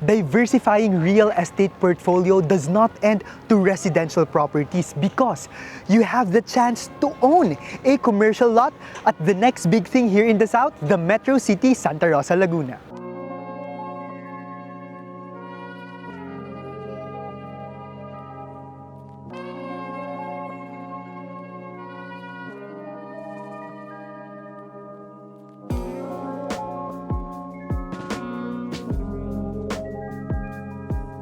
Diversifying real estate portfolio does not end to residential properties because you have the chance to own a commercial lot at the next big thing here in the South, the Metro City, Santa Rosa, Laguna.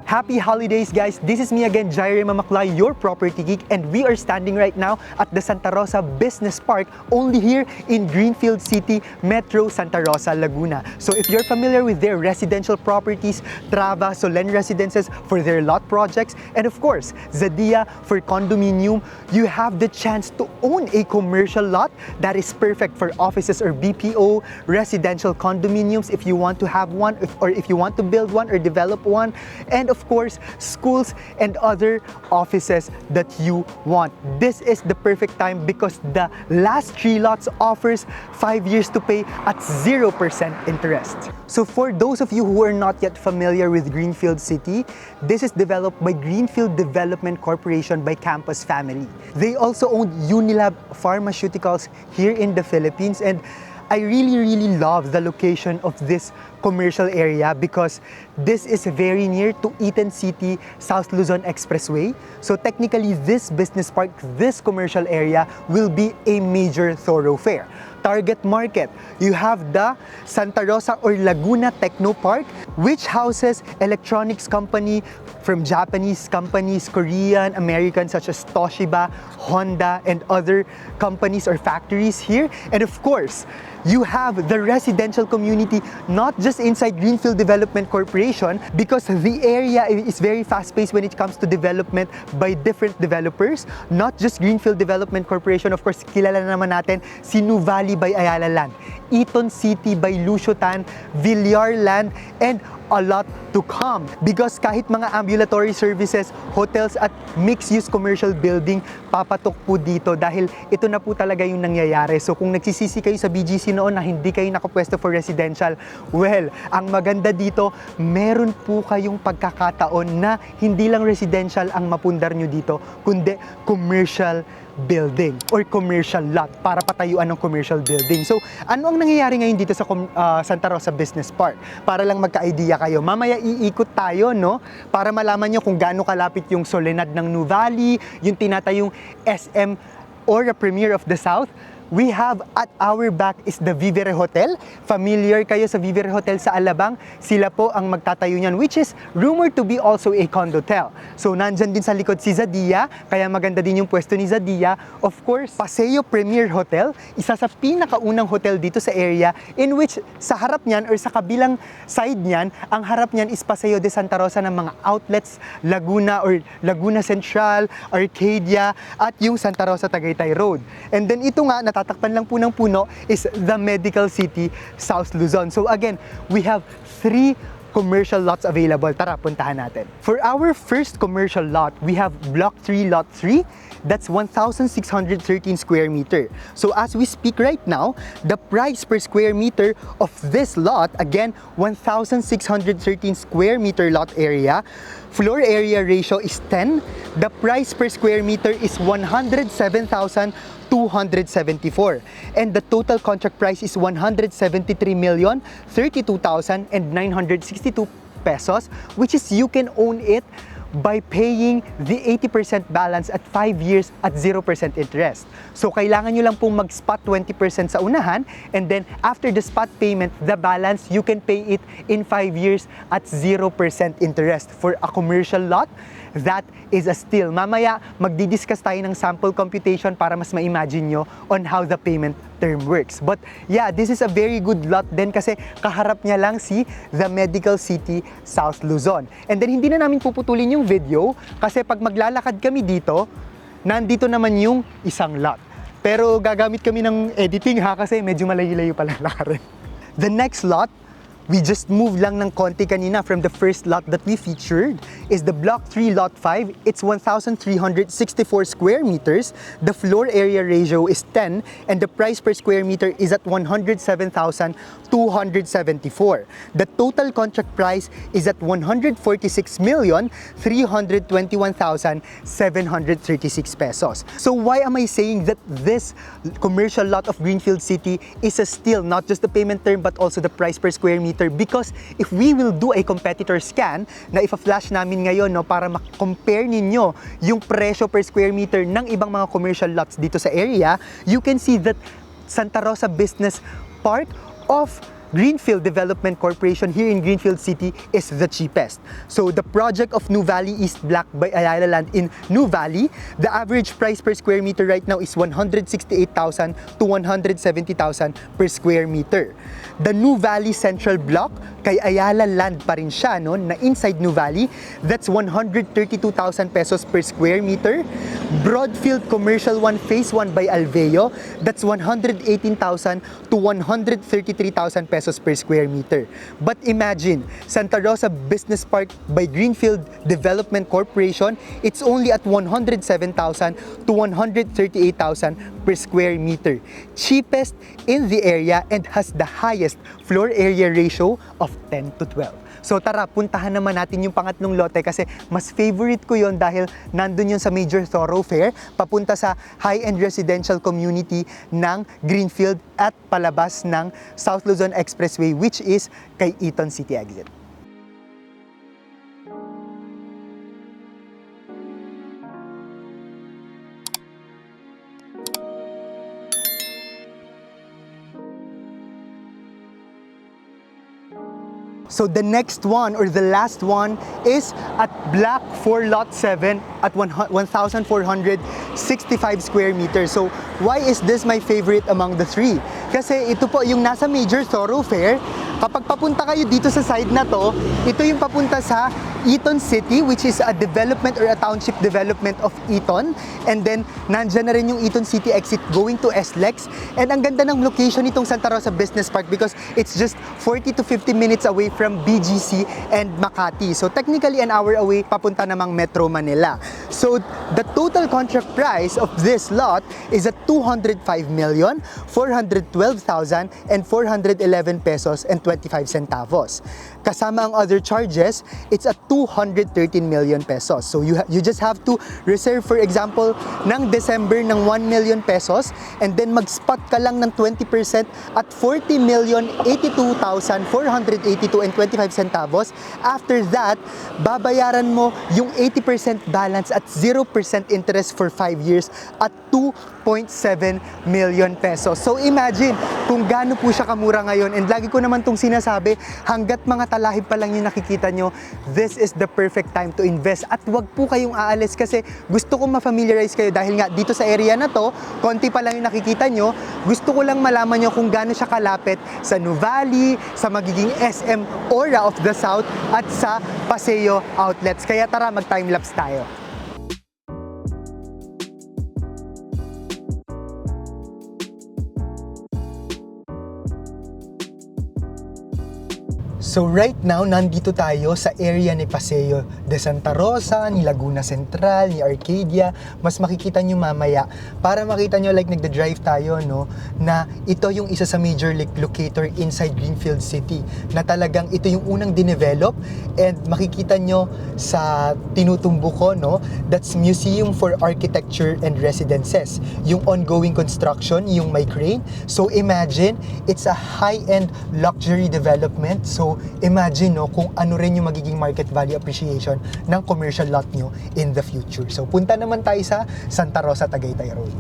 Happy holidays, guys! This is me again, Jaire Mamaklay, your property geek, and we are standing right now at the Santa Rosa Business Park, only here in Greenfield City, Metro Santa Rosa, Laguna. So if you're familiar with their residential properties, Trava, Solen Residences for their lot projects, and of course, Zadia for condominium, you have the chance to own a commercial lot that is perfect for offices or BPO, residential condominiums if you want to have one, or if you want to build one or develop one, and of course, schools and other offices that you want. This is the perfect time because the last 3 lots offers 5 years to pay at 0% interest. So for those of you who are not yet familiar with Greenfield City, this is developed by Greenfield Development Corporation by Campus Family. They also own Unilab Pharmaceuticals here in the Philippines, and I really love the location of this commercial area because this is very near to Eaton City South Luzon Expressway. So technically, this business park, this commercial area will be a major thoroughfare. Target market, you have the Santa Rosa or Laguna Techno Park, which houses electronics company from Japanese companies, Korean, American such as Toshiba, Honda, and other companies or factories here. And of course, you have the residential community, not just inside Greenfield Development Corporation, because the area is very fast-paced when it comes to development by different developers. Not just Greenfield Development Corporation, of course, kilala naman natin si Nuvali by Ayala Land, Eaton City by Lucio Tan, Villar Land, and a lot to come. Because kahit mga ambulatory services, hotels at mixed-use commercial building, papatok po dito dahil ito na po talaga yung nangyayari. So kung nagsisisi kayo sa BGC noon na hindi kayo nakapwesto for residential, well, ang maganda dito, meron po kayong pagkakataon na hindi lang residential ang mapundar nyo dito, kundi commercial building or commercial lot para patayuan ng commercial building. So, ano ang nangyayari ngayon dito sa Santa Rosa Business Park? Para lang magka-idea kayo. Mamaya iikot tayo, no? Para malaman nyo kung gaano kalapit yung Solenad ng Nuvali, yung tinatayong SM or a Premier of the South. We have at our back is the Vivere Hotel. Familiar kayo sa Vivere Hotel sa Alabang? Sila po ang magtatayo niyan, which is rumored to be also a condotel. So nandyan din sa likod si Zadia, kaya maganda din yung pwesto ni Zadia. Of course, Paseo Premier Hotel, isa sa pinakaunang hotel dito sa area, in which sa harap niyan or sa kabilang side niyan, ang harap niyan is Paseo de Santa Rosa ng mga outlets, Laguna or Laguna Central, Arcadia, at yung Santa Rosa Tagaytay Road. And then ito nga, tatakpan lang po ng puno is the Medical City, South Luzon. So again, we have 3 commercial lots available. Tara, puntahan natin. For our first commercial lot, we have Block 3, Lot 3. That's 1,613 square meter. So as we speak right now, the price per square meter of this lot, again, 1,613 square meter lot area. Floor area ratio is 10. The price per square meter is 107,274, and the total contract price is 173,032,962 pesos, which is you can own it by paying the 80% balance at 5 years at 0% interest. So kailangan nyo lang pong mag-spot 20% sa unahan, and then after the spot payment, the balance, you can pay it in 5 years at 0% interest. For a commercial lot, that is a steal. Mamaya, magdi-discuss tayo ng sample computation para mas ma-imagine nyo on how the payment term works. But yeah, this is a very good lot din kasi kaharap niya lang si the Medical City, South Luzon. And then hindi na namin puputulin yung video kasi pag maglalakad kami dito, nandito naman yung isang lot. Pero gagamit kami ng editing ha kasi medyo malayo-layo pala lakarin. The next lot, we just moved lang ng konti kanina from the first lot that we featured, is the Block 3 Lot 5. It's 1,364 square meters. The floor area ratio is 10 and the price per square meter is at 107,274. The total contract price is at 146,321,736 pesos. So why am I saying that this commercial lot of Greenfield City is a steal, not just the payment term but also the price per square meter? Because if we will do a competitor scan na ipa-flash namin ngayon, no, para ma-compare ninyo yung presyo per square meter ng ibang mga commercial lots dito sa area, you can see that Santa Rosa Business Park of Greenfield Development Corporation here in Greenfield City is the cheapest. So the project of New Valley East Black by Ayala Land in New Valley, the average price per square meter right now is 168,000 to 170,000 per square meter. The New Valley Central Block kay Ayala Land pa rin siya, no, na inside New Valley, that's 132,000 pesos per square meter. Broadfield Commercial 1 Phase 1 by Alveo, that's 118,000 to 133,000 pesos per square meter. But imagine, Santa Rosa Business Park by Greenfield Development Corporation, it's only at 107,000 to 138,000 per square meter. Cheapest in the area and has the highest floor area ratio of 10 to 12. So tara, puntahan naman natin yung pangatlong lote kasi mas favorite ko yon dahil nandun yun sa major thoroughfare papunta sa high-end residential community ng Greenfield at palabas ng South Luzon Expressway, which is kay Eton City Exit. So the next one or the last one is at Block 4 Lot 7 at 1,465 square meters. So why is this my favorite among the three? Kasi ito po yung nasa major thoroughfare. Kapag papunta kayo dito sa side na to, ito yung papunta sa Eton City, which is a development or a township development of Eton. And then, nandyan na rin yung Eton City exit going to SLEX. And ang ganda ng location nitong Santa Rosa Business Park because it's just 40 to 50 minutes away from BGC and Makati. So technically an hour away papunta namang Metro Manila. So the total contract price of this lot is at 205,412,411 pesos and 25 centavos. Kasama ang other charges, it's at 213 million pesos. So you just have to reserve, for example, ng December ng 1 million pesos and then mag-spot ka lang ng 20% at 40,082,482 and 25 centavos. After that, babayaran mo yung 80% balance at 0% interest for 5 years at 2.7 million pesos. So imagine kung gaano po siya kamura ngayon, and lagi ko naman tong sinasabi, hanggat mga talahib pa lang yung nakikita nyo, this is the perfect time to invest. At wag po kayong aalis kasi gusto kong ma-familiarize kayo dahil nga dito sa area na to, konti pa lang yung nakikita nyo, gusto ko lang malaman nyo kung gaano siya kalapit sa Nuvali, sa magiging SM Aura of the South at sa Paseo outlets. Kaya tara, mag-timelapse tayo. So right now, nandito tayo sa area ni Paseo de Santa Rosa, ni Laguna Central, ni Arcadia. Mas makikita nyo mamaya para makita nyo like nagda-drive tayo, no, na ito yung isa sa major locator inside Greenfield City na talagang ito yung unang dinevelop, and makikita nyo sa tinutumbo ko, no, that's Museum for Architecture and Residences. Yung ongoing construction, yung may crane. So imagine, it's a high-end luxury development. So imagine, no, kung ano rin yung magiging market value appreciation ng commercial lot nyo in the future. So punta naman tayo sa Santa Rosa, Tagaytay Road.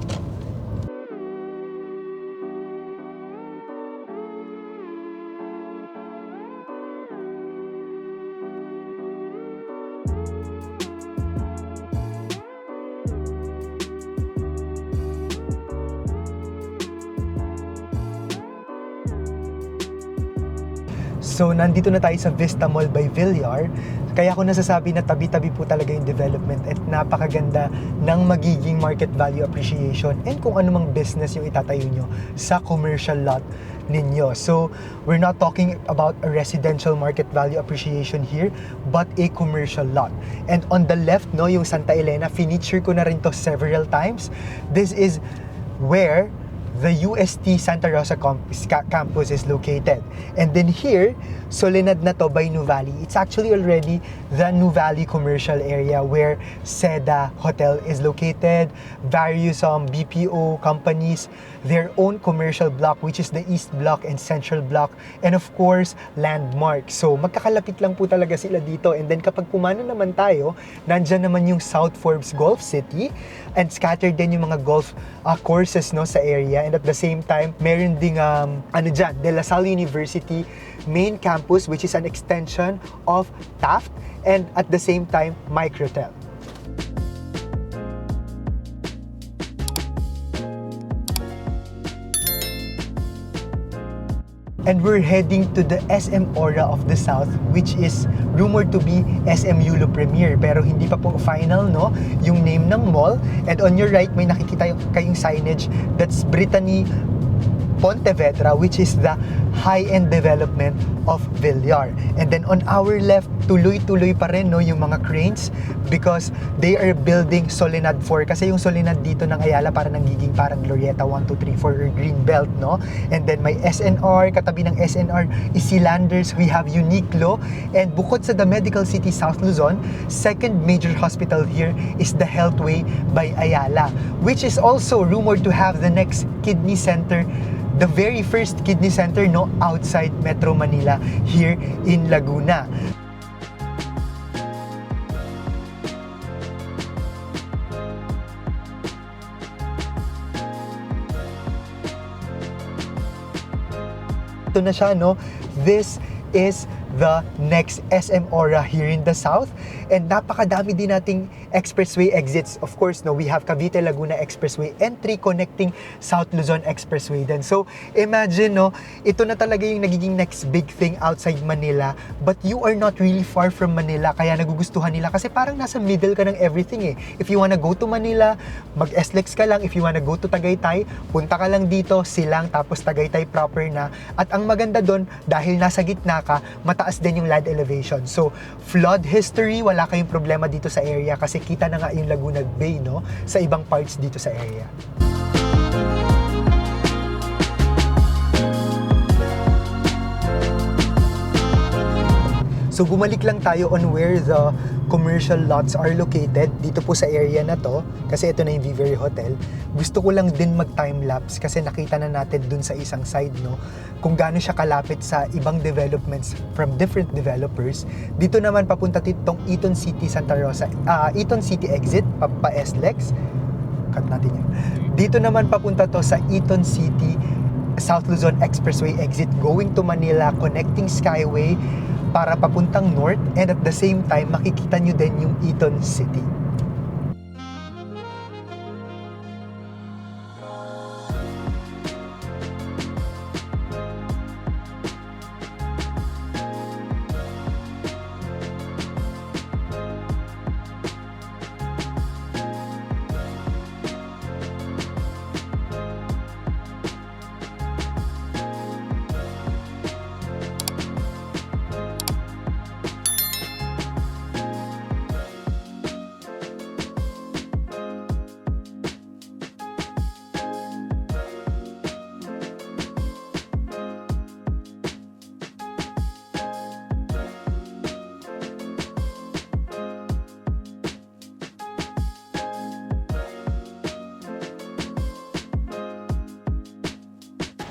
So, nandito na tayo sa Vista Mall by Villar. Kaya ako nasasabi na tabi-tabi po talaga yung development at napakaganda ng magiging market value appreciation and kung anumang business yung itatayo nyo sa commercial lot ninyo. So, we're not talking about a residential market value appreciation here, but a commercial lot. And on the left, no, yung Santa Elena, feature ko na rin to several times. This is where the UST Santa Rosa campus is located. And then here, Soledad na to by Nuvali. It's actually already the Nuvali commercial area where Seda Hotel is located, various BPO companies, their own commercial block, which is the East Block and Central Block, and of course, Landmark. So, magkakalapit lang po talaga sila dito. And then kapag pumano naman tayo, nandyan naman yung South Forbes Golf City, and scattered din yung mga golf courses, no, sa area. And at the same time, meron ding De La Salle University main campus, which is an extension of Taft, and at the same time, Microtel. And we're heading to the SM Aura of the South, which is rumored to be SM Yulo Premier, pero hindi pa po final, no, yung name ng mall. And on your right, may nakikita kayong signage that's Brittany Pontevedra, which is the high-end development of Villar. And then on our left, tuloy-tuloy pa rin, no, yung mga cranes, because they are building Soledad 4. Kasi yung Soledad dito ng Ayala para nagiging parang Glorieta 1, 2, 3, 4 or Greenbelt, no? And then may SNR, katabi ng SNR is Silanders, we have Uniqlo, and bukod sa the Medical City South Luzon, second major hospital here is the Healthway by Ayala, which is also rumored to have the next kidney center, the very first kidney center, no, outside Metro Manila here in Laguna. Ito na siya, no? This is the next SM Aura here in the South, and napakadami din nating expressway exits. Of course, no, we have Cavite Laguna Expressway entry connecting South Luzon Expressway then. So imagine, no, ito na talaga yung nagiging next big thing outside Manila, but you are not really far from Manila, kaya nagugustuhan nila kasi parang nasa middle ka ng everything eh. If you wanna go to Manila, mag-SLEX ka lang. If you wanna go to Tagaytay, punta ka lang dito, Silang, tapos Tagaytay proper na. At ang maganda doon, dahil nasa gitna ka, mataas din yung land elevation. So, flood history, wala kayong problema dito sa area kasi kita na nga yung Laguna Bay, no, sa ibang parts dito sa area. So bumalik lang tayo on where the commercial lots are located dito po sa area na to, kasi ito na yung Vivere Hotel. Gusto ko lang din mag time-lapse kasi nakita na natin dun sa isang side, no, kung gaano siya kalapit sa ibang developments from different developers. Dito naman papunta titong Eton City Santa Rosa, Eton City exit, pa SLEX. Cut natin yun. Dito naman papunta to sa Eton City South Luzon Expressway exit going to Manila, connecting Skyway para papuntang north, and at the same time makikita nyo din yung Eton City.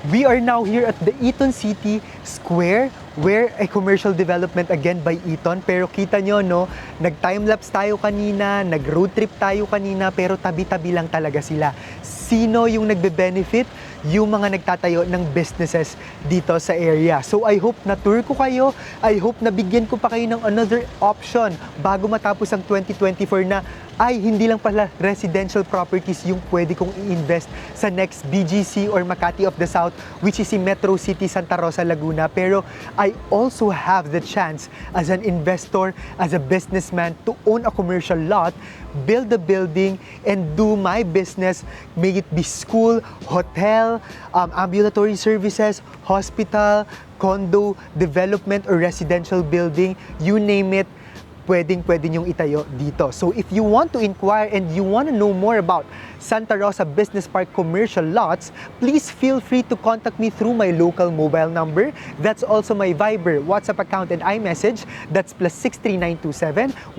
We are now here at the Eton City Square, where a commercial development again by Eton. Pero kita nyo, no, nag-time-lapse tayo kanina, nag-road trip tayo kanina, pero tabi-tabi lang talaga sila. Sino yung nagbe-benefit? Yung mga nagtatayo ng businesses dito sa area. So I hope na tour ko kayo, I hope na bigyan ko pa kayo ng another option bago matapos ang 2024 na ay hindi lang pala residential properties yung pwede kong i-invest sa next BGC or Makati of the South, which is si Metro City Santa Rosa, Laguna. Pero I also have the chance as an investor, as a businessman, to own a commercial lot, build a building, and do my business, may it be school, hotel, ambulatory services, hospital, condo, development, or residential building, you name it, pwede nyong itayo dito. So if you want to inquire and you want to know more about Santa Rosa Business Park commercial lots, please feel free to contact me through my local mobile number. That's also my Viber, WhatsApp account, and iMessage. That's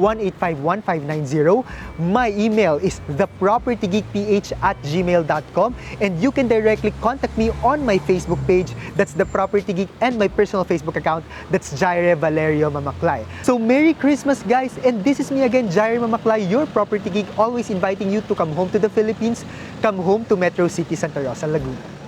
+63927-185-1590. My email is thepropertygeekph@gmail.com, and you can directly contact me on my Facebook page. That's The Property Geek, and my personal Facebook account. That's Jaire Valerio Mamaklay. So Merry Christmas, guys, and this is me again, Jaire Mamaklay, your property geek, always inviting you to come home to the Philippines, come home to Metro City Santa Rosa, Laguna.